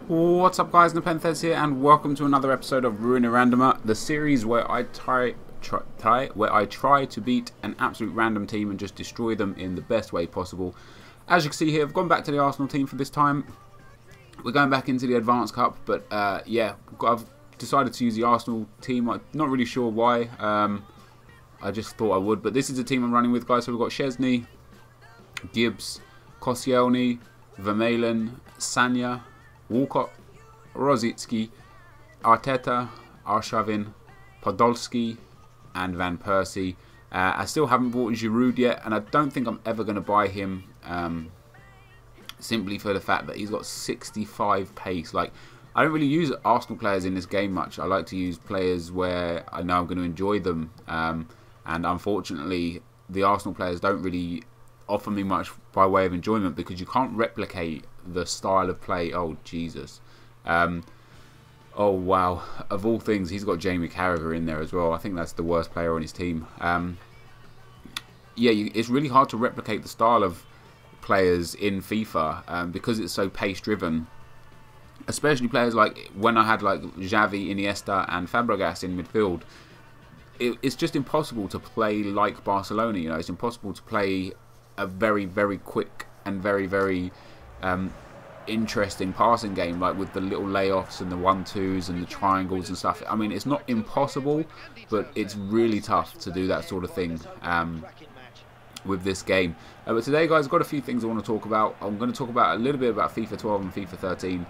What's up guys, NepentheZ here and welcome to another episode of Ruin Randomer, the series where I try to beat an absolute random team and just destroy them in the best way possible. As you can see here, I've gone back to the Arsenal team for this time. We're going back into the Advanced Cup, but yeah, I've decided to use the Arsenal team. I'm not really sure why, I just thought I would, but this is the team I'm running with, guys. So we've got Szczesny, Gibbs, Koscielny, Vermaelen, Sanya, Walcott, Rosicki, Arteta, Arshavin, Podolski, and Van Persie. I still haven't bought Giroud yet, and I don't think I'm ever going to buy him, simply for the fact that he's got 65 pace. Like, I don't really use Arsenal players in this game much. I like to use players where I know I'm going to enjoy them, and unfortunately, the Arsenal players don't really offer me much by way of enjoyment because you can't replicate the style of play. Oh Jesus, oh wow, of all things he's got Jamie Carragher in there as well. I think that's the worst player on his team. Yeah, it's really hard to replicate the style of players in FIFA because it's so pace driven, especially players like when I had like Xavi, Iniesta and Fabregas in midfield. It's just impossible to play like Barcelona. You know, it's impossible to play a very, very quick and very, very interesting passing game, like with the little layoffs and the 1-2s and the triangles and stuff. I mean, it's not impossible, but it's really tough to do that sort of thing with this game. But today, guys, I've got a few things I want to talk about. I'm going to talk about a little bit about FIFA 12 and FIFA 13.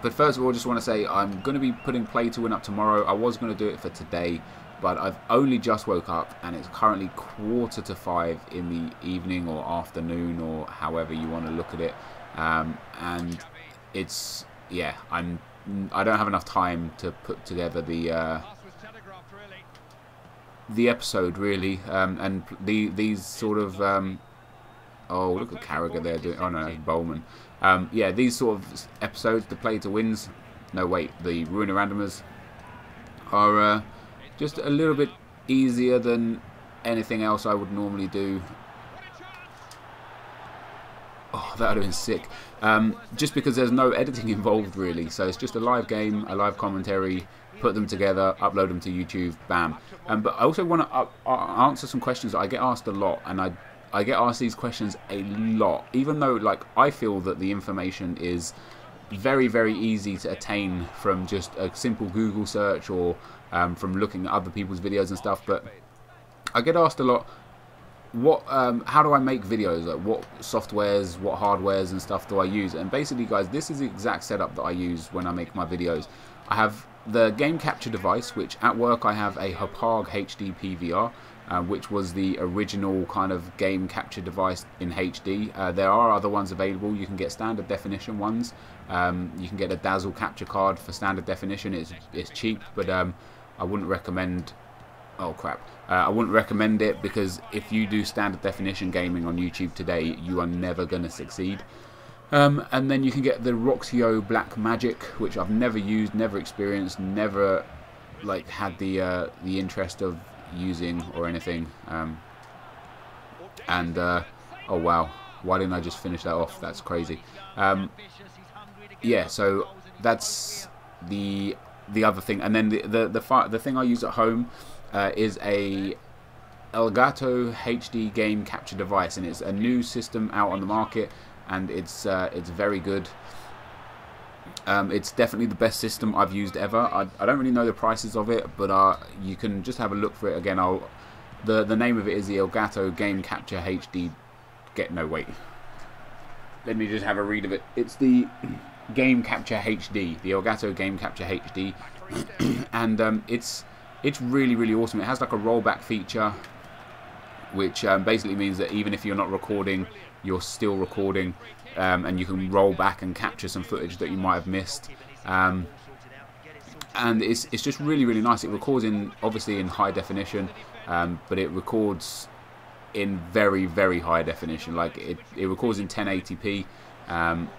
But first of all, I just want to say I'm going to be putting Play to Win up tomorrow. I was going to do it for today, but I've only just woke up and it's currently 4:45 in the evening or afternoon or however you want to look at it. And it's, yeah, I don't have enough time to put together the episode really, and these sort of oh, look at Carragher there doing, oh no, Bowman. Yeah, these sort of episodes, the Play to Wins, no wait, the Ruin Randomers are just a little bit easier than anything else I would normally do. Oh, that would have been sick. Just because there's no editing involved really, so it's just a live game, a live commentary, put them together, upload them to YouTube, bam. But I also want to answer some questions that I get asked a lot, and I get asked these questions a lot, even though like I feel that the information is very, very easy to attain from just a simple Google search or from looking at other people's videos and stuff. But I get asked a lot, how do I make videos? Like, what softwares, what hardwares and stuff do I use? And basically, guys, this is the exact setup that I use when I make my videos. I have the game capture device, which at work I have a Hapag HD PVR, which was the original kind of game capture device in HD. There are other ones available. You can get standard definition ones. You can get a Dazzle capture card for standard definition. It's cheap, but I wouldn't recommend. Oh crap! I wouldn't recommend it because if you do standard definition gaming on YouTube today, you are never going to succeed. And then you can get the Roxio Black Magic, which I've never used, never experienced, never like had the interest of using or anything. Oh wow, why didn't I just finish that off? That's crazy. Yeah, so that's the other thing. And then the thing I use at home is a Elgato HD game capture device, and it's a new system out on the market, and it's very good. It's definitely the best system I've used ever. I don't really know the prices of it, but you can just have a look for it. Again, the name of it is the Elgato Game Capture HD. No wait, let me just have a read of it. It's the Game Capture HD, the Elgato Game Capture HD, and it's really, really awesome. It has like a rollback feature, which basically means that even if you're not recording, you're still recording, and you can roll back and capture some footage that you might have missed. And it's just really, really nice. It records obviously in high definition, but it records in very, very high definition. Like it records in 1080p, and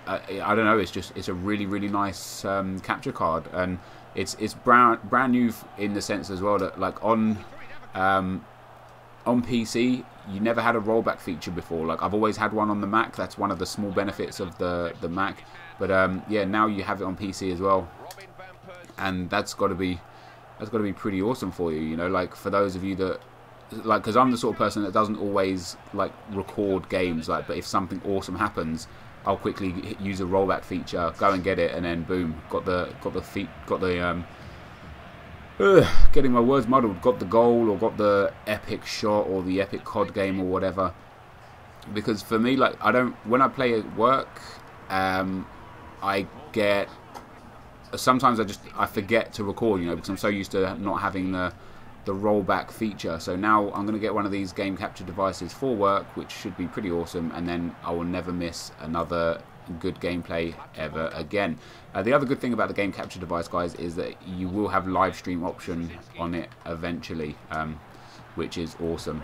I don't know. It's a really, really nice capture card, and it's brand new in the sense as well that like on PC you never had a rollback feature before. Like I've always had one on the Mac. That's one of the small benefits of the Mac. But yeah, now you have it on PC as well, and that's got to be pretty awesome for you. You know, like for those of you that like, because I'm the sort of person that doesn't always like record games. Like, but if something awesome happens, I'll quickly use a rollback feature, go and get it, and then boom, getting my words muddled, got the goal or got the epic shot or the epic COD game or whatever. Because for me, like when I play at work, I get sometimes I forget to record, you know, because I'm so used to not having the rollback feature. So now I'm going to get one of these game capture devices for work, which should be pretty awesome, and then I will never miss another good gameplay ever again. The other good thing about the game capture device, guys, is that you will have live stream option on it eventually, which is awesome.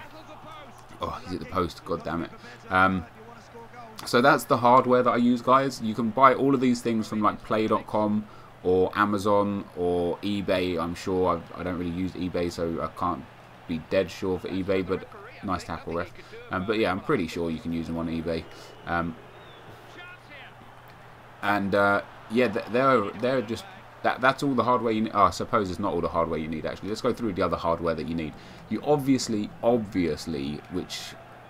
Oh, he's at the post, god damn it. So that's the hardware that I use, guys. You can buy all of these things from like play.com or Amazon or eBay. I'm sure I don't really use eBay, so I can't be dead sure for eBay, but nice tackle, ref. But yeah, I'm pretty sure you can use them on eBay. Yeah, they're just that's all the hardware you need. Oh, I suppose it's not all the hardware you need, actually. Let's go through the other hardware that you need. You obviously, which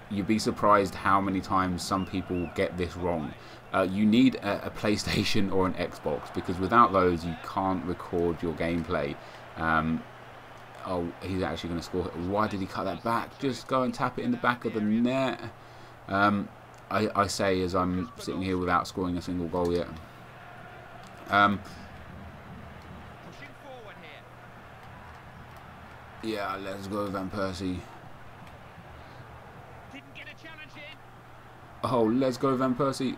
you'd be surprised how many times some people get this wrong. You need a PlayStation or an Xbox, because without those you can't record your gameplay. Oh, he's actually going to score. Why did he cut that back? Just go and tap it in the back of the net. I say as I'm sitting here without scoring a single goal yet. Yeah, let's go Van Persie. Oh, let's go Van Persie.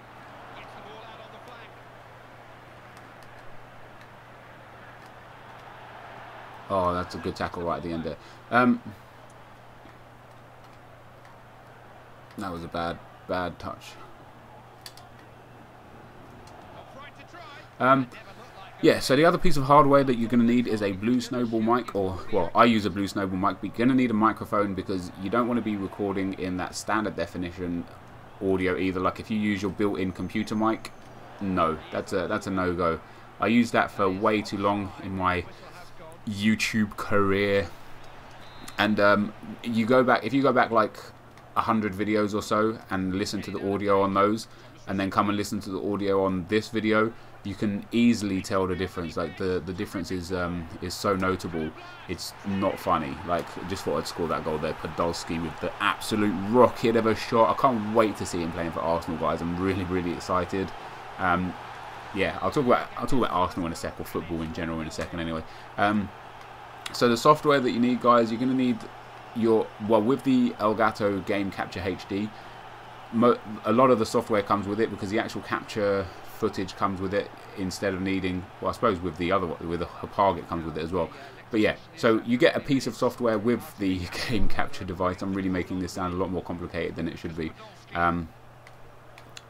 Oh, that's a good tackle right at the end there. That was a bad touch. Yeah, so the other piece of hardware that you're going to need is a Blue Snowball mic, or, well, I use a Blue Snowball mic, but you're going to need a microphone because you don't want to be recording in that standard definition audio either. Like if you use your built-in computer mic, no, that's a no-go. I used that for way too long in my YouTube career, and if you go back like 100 videos or so and listen to the audio on those, and then come and listen to the audio on this video, you can easily tell the difference. Like the difference is so notable, it's not funny. Like, just thought I'd score that goal there. Podolski with the absolute rocket of a shot. I can't wait to see him playing for Arsenal, guys. I'm really excited. Yeah, I'll talk about Arsenal in a sec, or football in general in a second anyway. So the software that you need, guys, you're going to need with the Elgato Game Capture HD, a lot of the software comes with it, because the actual capture footage comes with it instead of needing, well, I suppose with the other one, with the Hapag, comes with it as well. But yeah, so you get a piece of software with the game capture device. I'm really making this sound a lot more complicated than it should be.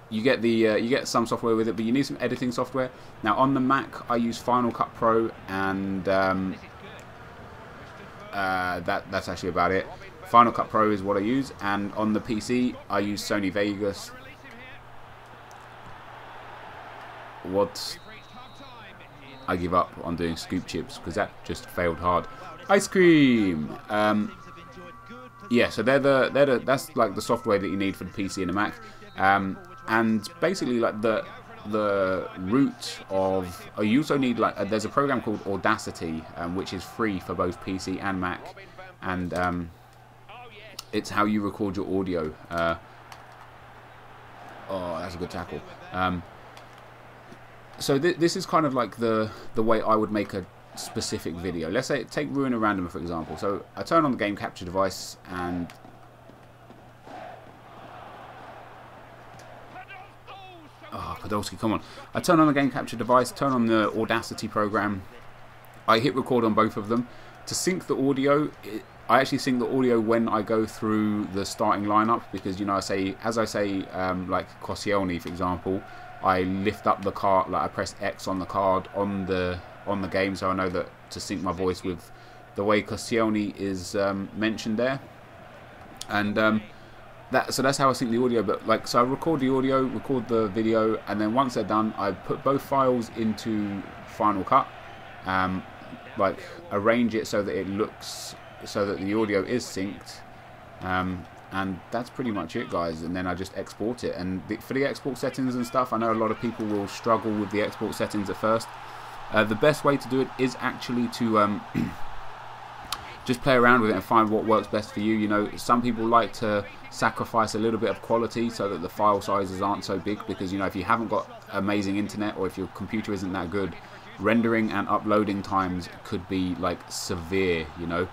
You get some software with it, but you need some editing software. Now on the Mac, I use Final Cut Pro, and that's actually about it. Final Cut Pro is what I use, and on the PC I use Sony Vegas. What? I give up on doing scoop chips because that just failed hard. Ice cream. Yeah, so that's like the software that you need for the PC and the Mac. And basically, like the root of, you also need, like, there's a program called Audacity, which is free for both PC and Mac, and it's how you record your audio. Oh, that's a good tackle. So this is kind of like the way I would make a specific video. Let's say, take Ruin a Random for example. So I turn on the game capture device, and oh, Podolski, come on. I turn on the game capture device, turn on the Audacity program. I hit record on both of them. To sync the audio, I actually sync the audio when I go through the starting lineup, because, you know, as I say, like Koscielny, for example, I lift up the card, like I press X on the card on the game, so I know that to sync my voice with the way Koscielny is mentioned there. And So that's how I sync the audio. But like, so I record the audio, record the video, and then once they're done, I put both files into Final Cut. Like arrange it so that it looks, so that the audio is synced. And that's pretty much it, guys. And then I just export it. And for the export settings and stuff, I know a lot of people will struggle with the export settings at first. The best way to do it is actually to just play around with it and find what works best for you. You know, some people like to sacrifice a little bit of quality so that the file sizes aren't so big, because, you know, if you haven't got amazing internet or if your computer isn't that good, rendering and uploading times could be like severe, you know.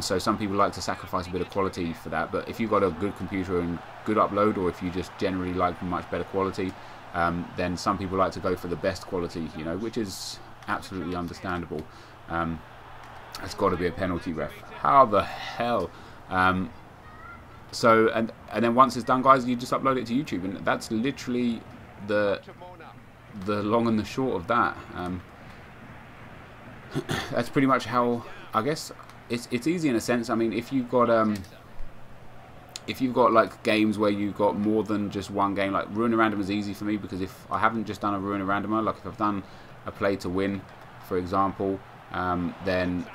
So some people like to sacrifice a bit of quality for that, but if you've got a good computer and good upload, or if you just generally like much better quality, then some people like to go for the best quality, you know, which is absolutely understandable. It's got to be a penalty, ref. How the hell? So and then once it's done, guys, you just upload it to YouTube, and that's literally the long and the short of that. That's pretty much how, I guess, it's easy in a sense. I mean, if you've got like games where you've got more than just one game, like Ruin a Random is easy for me, because if I haven't just done a Ruin a Randomer, like if I've done a play to win, for example, then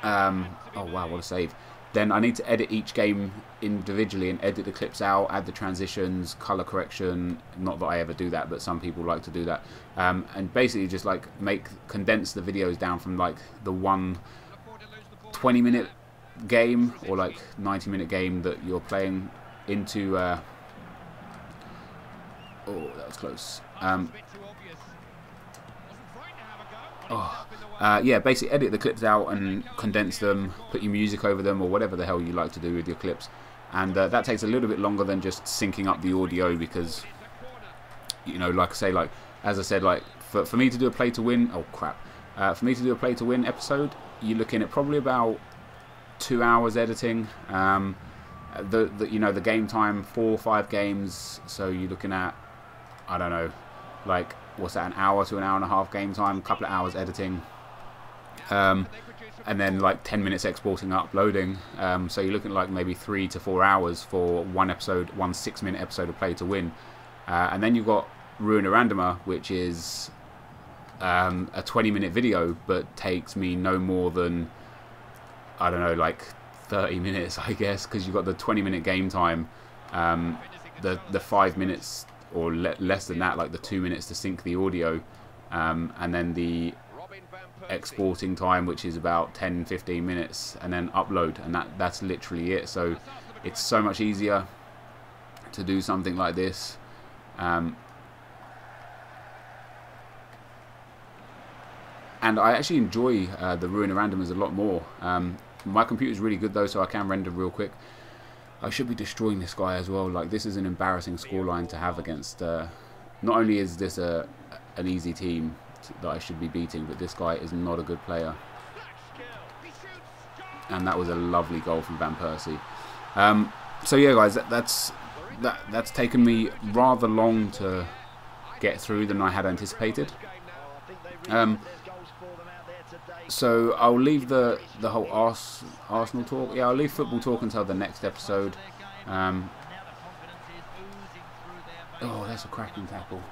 oh wow, what a save. Then I need to edit each game individually and edit the clips out, add the transitions, color correction. Not that I ever do that, but some people like to do that. And basically just like condense the videos down from like the one 20-minute game or like 90-minute game that you're playing into. Oh, that was close. Yeah, basically edit the clips out and condense them, put your music over them, or whatever the hell you like to do with your clips. And that takes a little bit longer than just syncing up the audio, because, you know, like I say, like as I said, like for me to do a play to win, oh crap, for me to do a play to win episode, you're looking at probably about 2 hours editing. You know, the game time, 4 or 5 games, so you're looking at, I don't know, like, what's that, an hour to an hour and a half game time, a couple of hours editing, and then like 10 minutes exporting and uploading. So you're looking at like maybe 3 to 4 hours for one episode, one 6-minute episode of Play to Win. And then you've got Ruin a Randomer, which is a 20-minute video, but takes me no more than, I don't know, like 30 minutes, I guess, because you've got the 20-minute game time, the 5 minutes or less than that, like the 2 minutes to sync the audio, and then the exporting time, which is about 10-15 minutes, and then upload, and that's literally it. So it's so much easier to do something like this. And I actually enjoy the Ruin a Randomers a lot more. My computer's really good though, so I can render real quick. I should be destroying this guy as well. Like, this is an embarrassing scoreline to have against. Not only is this an easy team that I should be beating, but this guy is not a good player. And that was a lovely goal from Van Persie. So yeah, guys, that's taken me rather long to get through than I had anticipated. So I'll leave the whole Arsenal talk. Yeah, I'll leave football talk until the next episode. Oh, that's a cracking tackle.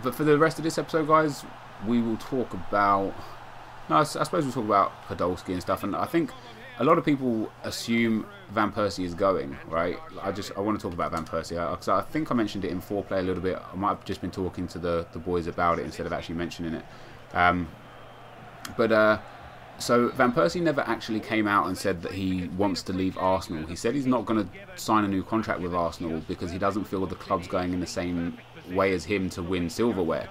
But for the rest of this episode, guys, we will talk about... No, I suppose we'll talk about Podolski and stuff. And I think a lot of people assume Van Persie is going, right? I want to talk about Van Persie. Because I think I mentioned it in foreplay a little bit. I might have just been talking to the boys about it instead of actually mentioning it. So Van Persie never actually came out and said that he wants to leave Arsenal. He said he's not going to sign a new contract with Arsenal because he doesn't feel the club's going in the same way as him to win silverware,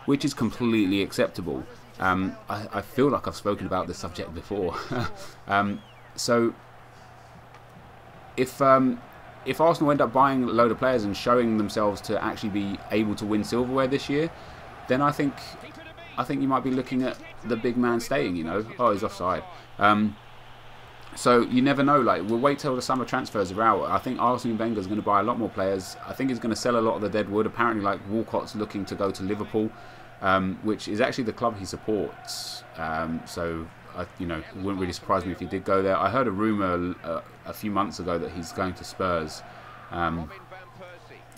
which is completely acceptable. I feel like I've spoken about this subject before. So if Arsenal end up buying a load of players and showing themselves to actually be able to win silverware this year, then I think you might be looking at the big man staying, you know. Oh, he's offside. So you never know. Like, we'll wait till the summer transfers are out. I think Arsene Wenger's going to buy a lot more players. I think he's going to sell a lot of the dead wood. Apparently, like, Walcott's looking to go to Liverpool, which is actually the club he supports. So you know, it wouldn't really surprise me if he did go there. I heard a rumour a few months ago that he's going to Spurs,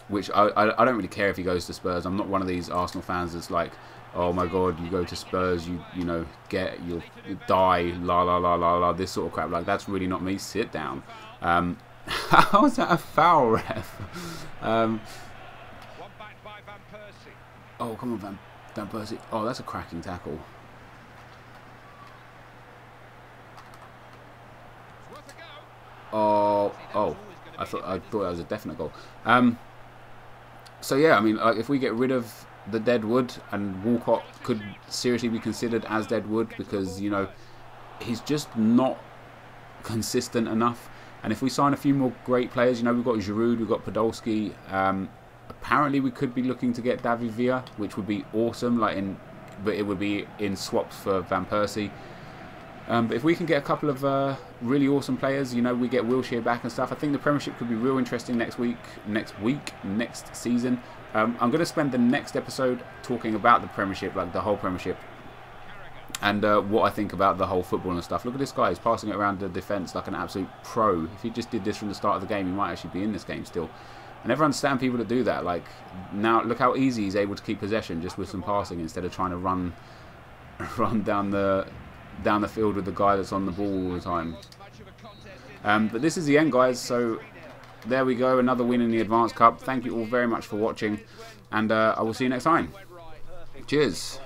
which I don't really care if he goes to Spurs. I'm not one of these Arsenal fans that's like, oh my God, you go to Spurs, you know, you'll die, la la la la la, this sort of crap. Like, that's really not me. Sit down. How is that a foul, ref? Oh, come on, Van Persie. Oh, that's a cracking tackle. Oh, I thought that was a definite goal. So yeah, I mean, like, if we get rid of the dead wood, and Walcott could seriously be considered as dead wood, because, you know, he's just not consistent enough. And if we sign a few more great players, you know, we've got Giroud, we've got Podolski. Apparently, we could be looking to get David Villa, which would be awesome. But it would be in swaps for Van Persie. But if we can get a couple of really awesome players, you know, we get Wilshere back and stuff, I think the Premiership could be real interesting next season. I'm going to spend the next episode talking about the Premiership, like the whole Premiership, and what I think about the whole football and stuff. Look at this guy, he's passing it around the defence like an absolute pro. If he just did this from the start of the game, he might actually be in this game still. I never understand people that do that. Like, now, look how easy he's able to keep possession just with some passing, instead of trying to run down the field with the guy that's on the ball all the time. But this is the end, guys. So there we go, another win in the Advanced Cup. Thank you all very much for watching, and I will see you next time. Cheers.